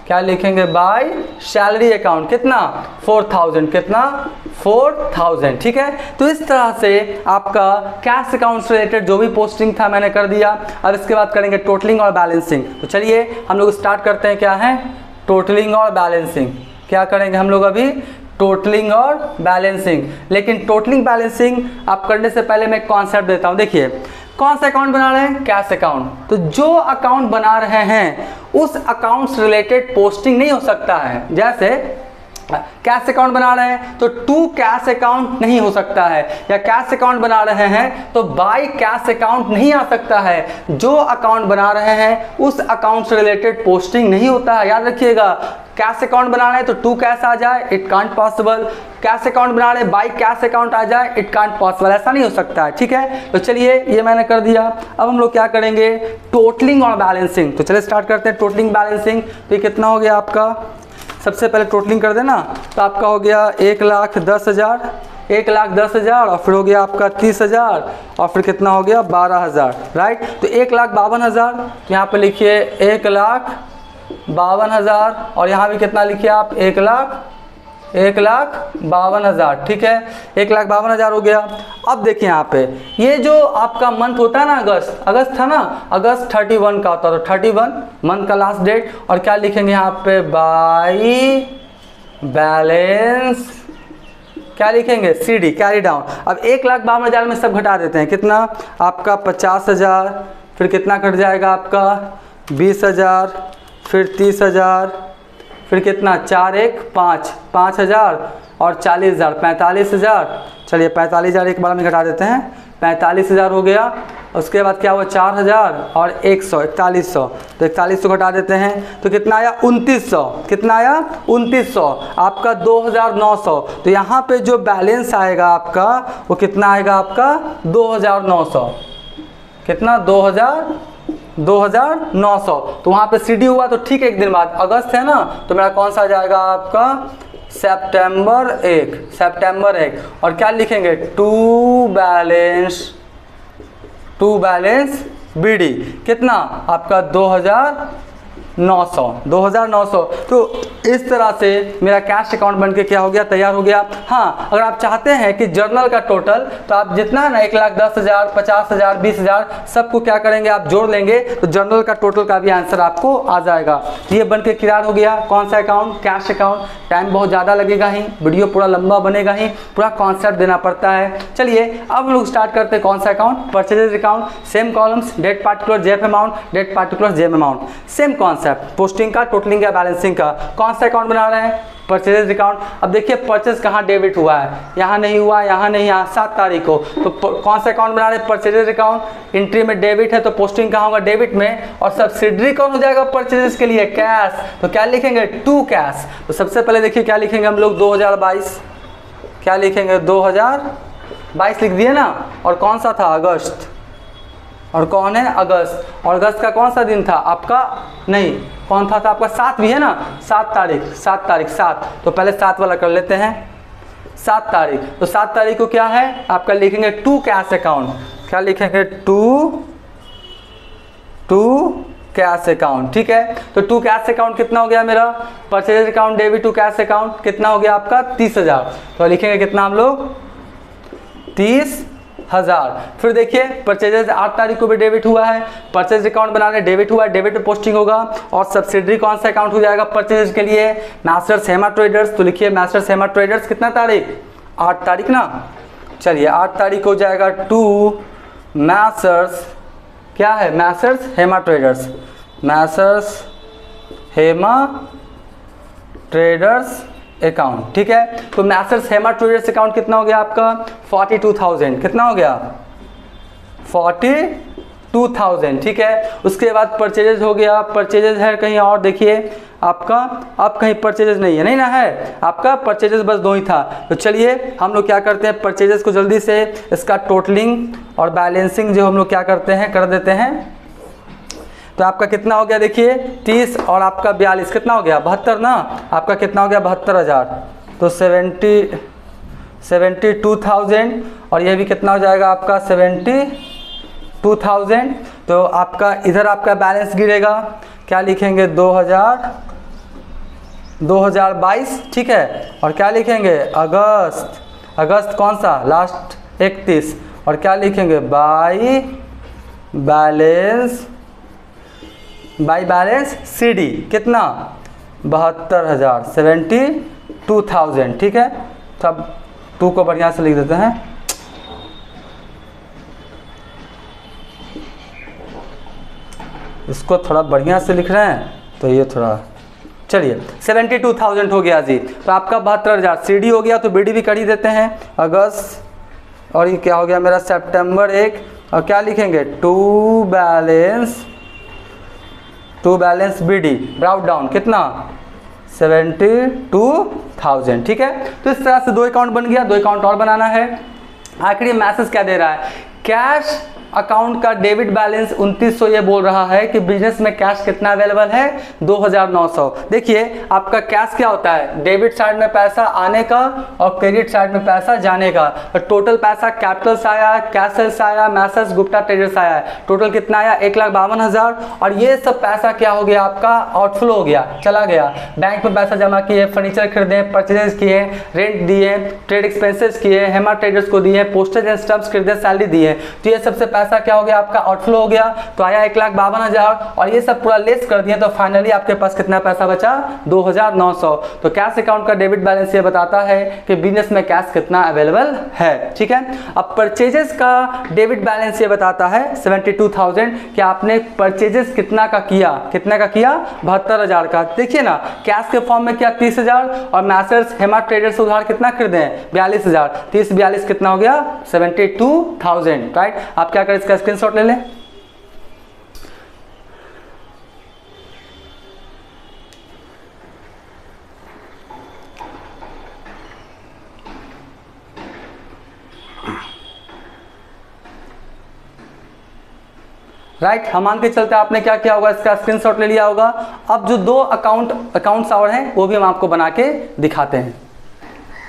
क्या लिखेंगे बाय सैलरी अकाउंट, कितना 4000, कितना 4000। ठीक है, तो इस तरह से आपका कैश अकाउंट से रिलेटेड जो भी पोस्टिंग था मैंने कर दिया। अब इसके बाद करेंगे टोटलिंग और बैलेंसिंग। तो चलिए हम लोग स्टार्ट करते हैं, क्या है टोटलिंग और बैलेंसिंग। क्या करेंगे हम लोग अभी, टोटलिंग और बैलेंसिंग। लेकिन टोटलिंग बैलेंसिंग आप करने से पहले मैं एक कॉन्सेप्ट देता हूँ। देखिए कौन सा अकाउंट बना रहे हैं, कैश अकाउंट। तो जो अकाउंट बना रहे हैं उस अकाउंट से रिलेटेड पोस्टिंग नहीं हो सकता है। जैसे कैश अकाउंट बना रहे हैं तो टू कैश अकाउंट नहीं हो सकता है, या कैश अकाउंट बना रहे हैं तो बाय कैश अकाउंट नहीं आ सकता है। जो अकाउंट बना रहे हैं उस अकाउंट से रिलेटेड पोस्टिंग नहीं होता है, याद रखिएगा। कैश अकाउंट बना रहे हैं तो टू कैश आ जाए, it can't possible. Cash account बना रहे हैं बाय कैश अकाउंट आ जाए, इट कांट पॉसिबल, ऐसा नहीं हो सकता है। ठीक है, तो चलिए ये मैंने कर दिया। अब हम लोग क्या करेंगे, टोटलिंग और बैलेंसिंग। तो चलिए स्टार्ट करते हैं टोटलिंग बैलेंसिंग। तो ये कितना हो गया आपका, सबसे पहले टोटलिंग कर देना। तो आपका हो गया 1,10,000, 1,10,000 और फिर हो गया आपका 30,000 और फिर कितना हो गया 12,000, राइट। तो 1,52,000, यहाँ पे लिखिए 1,52,000 और यहाँ भी कितना लिखिए आप 1,52,000। ठीक है, 1,52,000 हो गया। अब देखिए यहाँ पे ये जो आपका मंथ होता है ना, अगस्त था ना, अगस्त 31 का होता है। तो 31 मंथ का लास्ट डेट, और क्या लिखेंगे यहाँ पे बाई बैलेंस, क्या लिखेंगे CD, कैरी डाउन। अब 1,52,000 में सब घटा देते हैं, कितना आपका 50,000, फिर कितना कट जाएगा आपका 20,000, फिर 30,000, फिर कितना 4 1 5 5,000 और 40,000 45,000। चलिए 45,000 एक बार में घटा देते हैं, 45,000 हो गया। उसके बाद क्या हुआ 4,000 और 100 4100, तो 4100 घटा देते हैं तो कितना आया 2900, कितना आया 2900, आपका 2,900। तो यहाँ पे जो बैलेंस आएगा आपका वो कितना आएगा आपका 2,900, कितना 2,900। तो वहाँ पे CD हुआ तो ठीक है। एक दिन बाद अगस्त है ना, तो मेरा कौन सा आ जाएगा आपका सितंबर 1, और क्या लिखेंगे टू बैलेंस BD, कितना आपका 2,900। तो इस तरह से मेरा कैश अकाउंट बनके क्या हो गया, तैयार हो गया। हाँ, अगर आप चाहते हैं कि जर्नल का टोटल, तो आप जितना है ना 1,10,000 50,000 20,000 सबको क्या करेंगे आप जोड़ लेंगे, तो जर्नल का टोटल का भी आंसर आपको आ जाएगा। ये बनके क्लियर हो गया कौन सा अकाउंट, कैश अकाउंट। टाइम बहुत ज़्यादा लगेगा ही, वीडियो पूरा लंबा बनेगा ही, पूरा कॉन्सेप्ट देना पड़ता है। चलिए अब हम लोग स्टार्ट करते हैं कौन सा account, purchases account. Same columns, date particular JF amount, date particular JM amount, same concept. Posting का, टोटलिंग का, बैलेंसिंग का। कौन सा अकाउंट बना रहे हैं, परचेज अकाउंट। अब देखिए परचेज कहाँ डेबिट हुआ है, यहाँ नहीं हुआ, यहाँ नहीं, यहाँ 7 तारीख को। तो कौन सा अकाउंट बना रहे हैं, परचेज अकाउंट। एंट्री में डेबिट है तो पोस्टिंग कहाँ होगा, डेबिट में। और सब्सिडरी कौन हो जाएगा परचेजेस के लिए, कैश। तो क्या लिखेंगे टू कैश। तो सबसे पहले देखिए क्या लिखेंगे हम लोग 2022, क्या लिखेंगे 2022 लिख दिए ना। और कौन सा था अगस्त, और कौन है अगस्त। और अगस्त का कौन सा दिन था आपका, नहीं कौन था आपका 7 भी है ना, 7 तारीख 7। तो पहले 7 वाला कर लेते हैं, 7 तारीख। तो 7 तारीख को क्या है आपका लिखेंगे टू कैश अकाउंट। क्या लिखेंगे टू कैश अकाउंट। ठीक है, तो टू कैश अकाउंट कितना हो गया मेरा, purchase account debit to cash account कितना हो गया आपका 30,000। तो लिखेंगे कितना हम लोग 30,000। फिर देखिए परचेजेज 8 तारीख को भी डेबिट हुआ है, परचेज अकाउंट बना रहे डेबिट हुआ है, डेबिट में पोस्टिंग होगा। और सब्सिडरी कौन सा अकाउंट हो जाएगा परचेज के लिए, मास्टर्स हेमा ट्रेडर्स। तो लिखिए मास्टर्स हेमा ट्रेडर्स कितना तारीख 8 तारीख ना। चलिए 8 तारीख हो जाएगा टू मास्टर्स, क्या है masters Hema traders, masters Hema traders account, ठीक है। तो मैसर्स हेमा ट्रेडर्स अकाउंट कितना हो गया आपका 42,000, कितना हो गया 42,000, ठीक है। उसके बाद परचेजेज हो गया, परचेजेज है कहीं और देखिए आपका, अब कहीं परचेजेज नहीं है, नहीं ना है आपका, परचेजेज बस 2 ही था। तो चलिए हम लोग क्या करते हैं, परचेजेज को जल्दी से इसका टोटलिंग और बैलेंसिंग जो हम लोग क्या करते हैं कर देते हैं। तो आपका कितना हो गया देखिए 30 और आपका 42 कितना हो गया 72 ना, आपका कितना हो गया 72,000, तो 72,000 और ये भी कितना हो जाएगा आपका 72,000। तो आपका इधर आपका बैलेंस गिरेगा, क्या लिखेंगे 2022, ठीक है। और क्या लिखेंगे अगस्त कौन सा लास्ट 31, और क्या लिखेंगे बाई बैलेंस CD कितना 72,000 72,000, ठीक है। तब 2 को बढ़िया से लिख देते हैं, इसको थोड़ा बढ़िया से लिख रहे हैं तो ये थोड़ा, चलिए 72,000 हो गया जी। तो आपका 72,000 CD हो गया, तो BD भी कर ही देते हैं अगस्त, और ये क्या हो गया मेरा सितंबर 1, और क्या लिखेंगे to balance BD brought down कितना 72,000, ठीक है। तो इस तरह से 2 अकाउंट बन गया, 2 अकाउंट और बनाना है। आखिरी मैसेज क्या दे रहा है, कैश अकाउंट का डेबिट बैलेंस 2900 ये बोल रहा है कि बिजनेस में कैश कितना अवेलेबल है 2,900। देखिए आपका कैश क्या होता है, डेबिट साइड में पैसा आने का और क्रेडिट साइड में पैसा जाने का। और टोटल पैसा कैपिटल से आया, कैश सेल से आया, मैसर्स गुप्ता ट्रेडर्स से आया है। टोटल कितना आया 1,52,000, और ये सब पैसा क्या हो गया आपका आउटफ्लो हो गया, चला गया। बैंक में पैसा जमा किए, फर्नीचर खरीदे, परचेजेस किए, रेंट दिए, ट्रेड एक्सपेंसेस किए, हेमा ट्रेडर्स को दिए, पोस्टेज एंड स्टम्प्स खरीदे, सैलरी दिए। तो ये सबसे पैसा क्या हो गया आपका आउटफ्लो हो गया, तो आया 1,52,000, और ये सब पूरा लेस कर दिया, तो फाइनली आपके पास कितना पैसा बचा 2,900। तो कैश अकाउंट का डेबिट बैलेंस ये बताता है कि बिजनेस में कैश कितना अवेलेबल है, ठीक है। अब परचेजेस का डेबिट बैलेंस ये बताता है 72,000 कि आपने परचेजेस कितना का किया 72,000 का। देखिए ना कैश के फॉर्म में क्या 30,000, और मैसर्स हेमा ट्रेडर्स से उधार कितना खरीदे 42,000, 30-42 कितना हो गया 72,000, राइट। आप क्या करें इसका स्क्रीनशॉट ले लें। राइट, हम मान के चलते आपने क्या किया होगा, इसका स्क्रीनशॉट ले लिया होगा। अब जो 2 अकाउंट्स और हैं वो भी हम आपको बना के दिखाते हैं।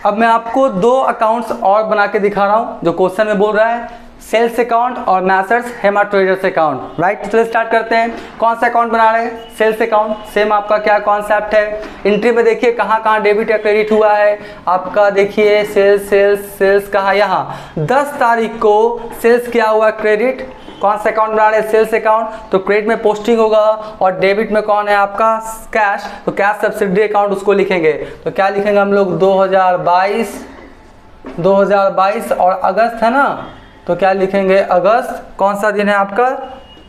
अब मैं आपको 2 अकाउंट्स और बना के दिखा रहा हूं जो क्वेश्चन में बोल रहा है, सेल्स अकाउंट और messrs Hema traders account, right. तो चलिए स्टार्ट करते हैं। कौन सा अकाउंट बना रहे हैं, सेल्स अकाउंट। सेम आपका क्या कॉन्सेप्ट है, एंट्री में देखिए कहाँ कहाँ डेबिट या क्रेडिट हुआ है आपका। देखिए सेल्स कहाँ, यहाँ 10 तारीख को सेल्स किया हुआ क्रेडिट। कौन सा अकाउंट बना रहे हैं, सेल्स अकाउंट। तो क्रेडिट में पोस्टिंग होगा और डेबिट में कौन है आपका कैश, तो कैश सब्सिडी अकाउंट उसको लिखेंगे। तो क्या लिखेंगे हम लोग 2022 और अगस्त है ना, तो क्या लिखेंगे अगस्त, कौन सा दिन है आपका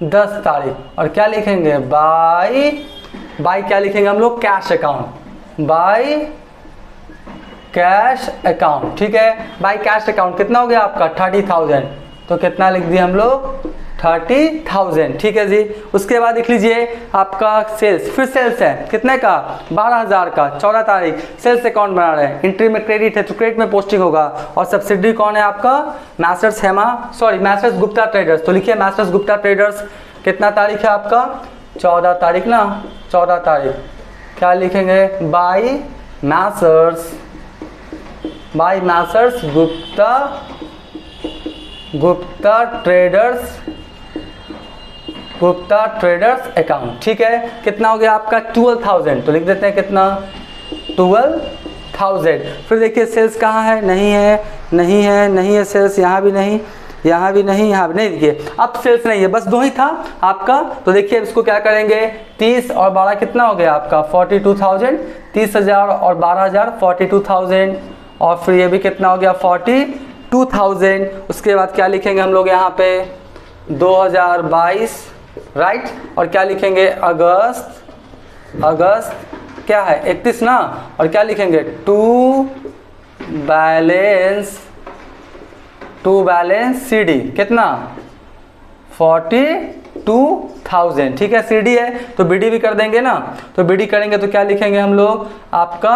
10 तारीख, और क्या लिखेंगे बाय क्या लिखेंगे हम लोग cash account, by cash account, ठीक है। बाय कैश अकाउंट कितना हो गया आपका 30,000, तो कितना लिख दिया हम लोग 30,000, ठीक है जी। उसके बाद देख लीजिए आपका सेल्स, फिर सेल्स है कितने का 12,000 का, 14 तारीख सेल्स अकाउंट बना रहे हैं। एंट्री में क्रेडिट है तो क्रेडिट में पोस्टिंग होगा, और सब्सिडी कौन है आपका मैसर्स गुप्ता ट्रेडर्स। तो लिखिए मैसर्स गुप्ता ट्रेडर्स, कितना तारीख है आपका 14 तारीख ना, 14 तारीख। क्या लिखेंगे by messrs Gupta traders account, ठीक है। कितना हो गया आपका 12,000, तो लिख देते हैं कितना 12,000। फिर देखिए सेल्स कहाँ है, नहीं है सेल्स, यहाँ भी नहीं, यहाँ भी नहीं। देखिए अब सेल्स नहीं है, बस 2 ही था आपका। तो देखिए इसको क्या करेंगे 30 और 12 कितना हो गया आपका 42,000, 30,000 और 12,000 42,000, और फिर ये भी कितना हो गया 42,000। उसके बाद क्या लिखेंगे हम लोग यहाँ पे 2022, राइट। और क्या लिखेंगे अगस्त क्या है 31 ना, और क्या लिखेंगे टू बैलेंस CD कितना 42,000। ठीक है, CD है तो BD भी कर देंगे ना, तो BD करेंगे तो क्या लिखेंगे हम लोग, आपका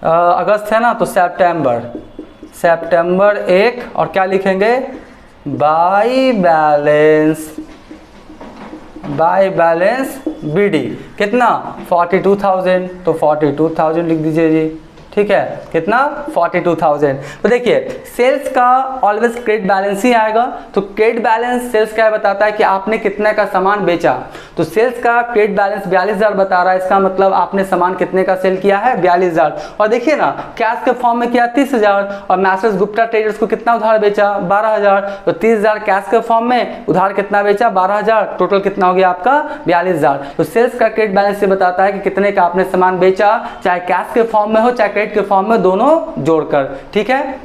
अगस्त है ना तो सितंबर 1, और क्या लिखेंगे बाय बैलेंस BD कितना 42,000, तो 42,000 लिख दीजिए जी। ठीक है, कितना 42,000। तो देखिए सेल्स का ऑलवेज क्रेडिट बैलेंस ही आएगा, तो क्रेडिट बैलेंस सेल्स क्या बताता है कि आपने कितने का सामान बेचा, तो सेल्स का क्रेडिट बैलेंस 42,000 बता रहा है, इसका मतलब आपने सामान कितने का सेल किया है 42,000। और देखिए ना कैश के फॉर्म में किया 30,000, और मैसेज गुप्ता ट्रेडर्स को कितना उधार बेचा 12,000, तो 30,000 कैश के फॉर्म में, उधार कितना बेचा 12,000, टोटल कितना हो गया आपका 42,000। तो सेल्स का क्रेडिट बैलेंस से बताता है कि कितने का आपने सामान बेचा, चाहे कैश के फॉर्म में हो चाहे के फॉर्म में, दोनों जोड़कर। ठीक है,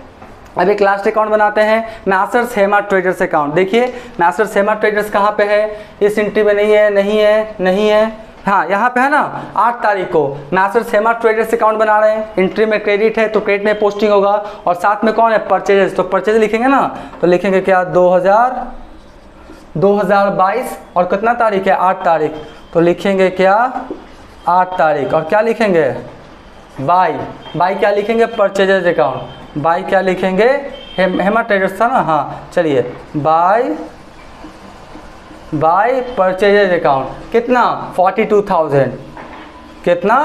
अब एक लास्ट अकाउंट बनाते हैं, मैसर्स हेमा ट्रेडर्स अकाउंट। देखिए मैसर्स हेमा ट्रेडर्स कहाँ पे है, इस एंट्री में नहीं है, हाँ यहाँ पे है ना। 8 तारीख को मैसर्स हेमा ट्रेडर्स अकाउंट बना रहे हैं, एंट्री में क्रेडिट है तो क्रेडिट में पोस्टिंग होगा, और साथ में कौन है परचेजेस, तो परचेज लिखेंगे ना, तो लिखेंगे क्या 2022, और कितना तारीख है 8 तारीख, तो लिखेंगे क्या 8 तारीख, और क्या लिखेंगे बाय क्या लिखेंगे परचेजेज अकाउंट, बाय क्या लिखेंगे हेमा ट्रेडर्स था ना, हाँ चलिए बाय परचेजेज अकाउंट कितना 42,000, कितना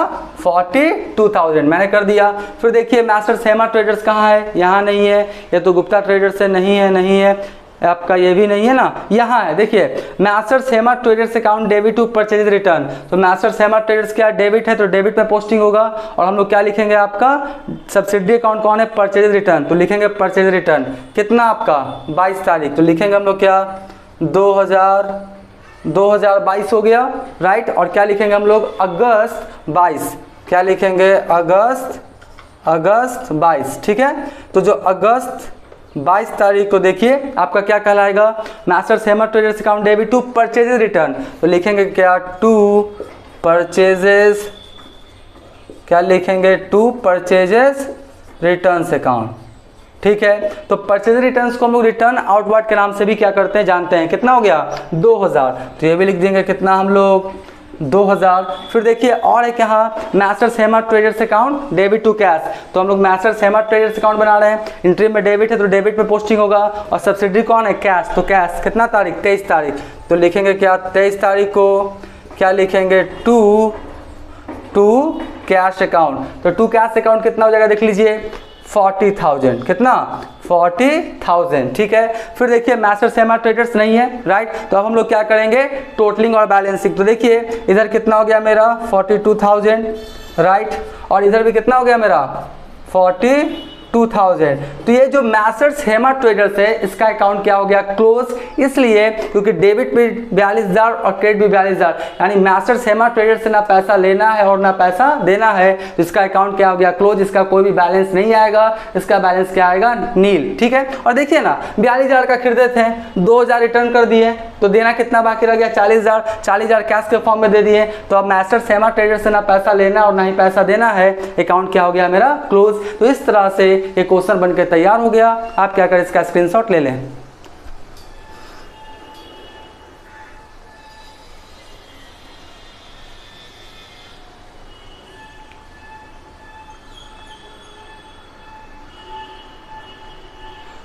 42,000 मैंने कर दिया। फिर देखिए मैसर्स हेमा ट्रेडर्स कहाँ है, यहाँ नहीं है, ये तो गुप्ता ट्रेडर्स से नहीं है आपका, ये भी नहीं है ना, यहाँ है। देखिए messrs Hema traders account debit to purchase return, तो मैसर्स हेमा ट्रेडर्स क्या डेबिट है तो डेबिट में पोस्टिंग होगा, और हम लोग क्या लिखेंगे आपका सब्सिडी अकाउंट कौन है परचेज रिटर्न, तो लिखेंगे परचेज रिटर्न कितना आपका 22 तारीख, तो लिखेंगे हम लोग क्या 2022 हो गया राइट, और क्या लिखेंगे हम लोग अगस्त 22, क्या लिखेंगे अगस्त 22। ठीक है, तो जो अगस्त 22 तारीख को देखिए आपका क्या कहलाएगा messrs Hema traders account debit to purchases return, तो लिखेंगे क्या टू परचेजेस, क्या लिखेंगे टू परचेजेस रिटर्न्स अकाउंट। ठीक है, तो परचेज रिटर्न्स को हम लोग रिटर्न आउटवर्ड के नाम से भी क्या करते हैं जानते हैं, कितना हो गया 2,000, तो ये भी लिख देंगे कितना हम लोग 2,000। फिर देखिए और एक यहाँ messrs Hema traders account debit to cash, तो हम लोग मैसर्स हेमा ट्रेडर्स अकाउंट बना रहे हैं, एंट्री में डेबिट है तो डेबिट पे पोस्टिंग होगा, और सब्सिडी कौन है कैश, तो कैश कितना तारीख 23 तारीख, तो लिखेंगे क्या 23 तारीख को क्या लिखेंगे टू कैश अकाउंट, तो टू कैश अकाउंट कितना हो जाएगा देख लीजिए 40,000, कितना 40,000। ठीक है, फिर देखिए मैसर्स हेमा ट्रेडर्स नहीं है राइट, तो अब हम लोग क्या करेंगे टोटलिंग और बैलेंसिंग, तो देखिए इधर कितना हो गया मेरा 42,000 राइट, और इधर भी कितना हो गया मेरा 42,000। तो ये जो मैसर्स हेमा ट्रेडर्स है इसका अकाउंट क्या हो गया क्लोज, इसलिए क्योंकि डेबिट भी 42,000 और क्रेडिट भी 42,000, यानी मैसर्स हेमा ट्रेडर्स से ना पैसा लेना है और ना पैसा देना है, तो इसका अकाउंट क्या हो गया क्लोज, इसका कोई भी बैलेंस नहीं आएगा, इसका बैलेंस क्या आएगा नील। ठीक है, और देखिए ना 42,000 का खरीदे थे 2,000 रिटर्न कर दिए, तो देना कितना बाकी रह गया 40,000 कैश के फॉर्म में दे दिए, तो अब मैसर्स हेमा ट्रेडर्स से ना पैसा लेना और ना ही पैसा देना है, अकाउंट क्या हो गया मेरा क्लोज। तो इस तरह से ये क्वेश्चन बनकर तैयार हो गया, आप क्या करें इसका स्क्रीनशॉट ले लें।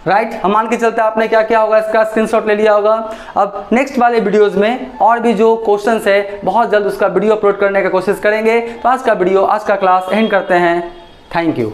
राइट, हम मान के चलते आपने क्या किया होगा इसका स्क्रीनशॉट ले लिया होगा। अब नेक्स्ट वाले वीडियोस में और भी जो क्वेश्चंस है बहुत जल्द उसका वीडियो अपलोड करने का कोशिश करेंगे। तो आज का क्लास एंड करते हैं। Thank you.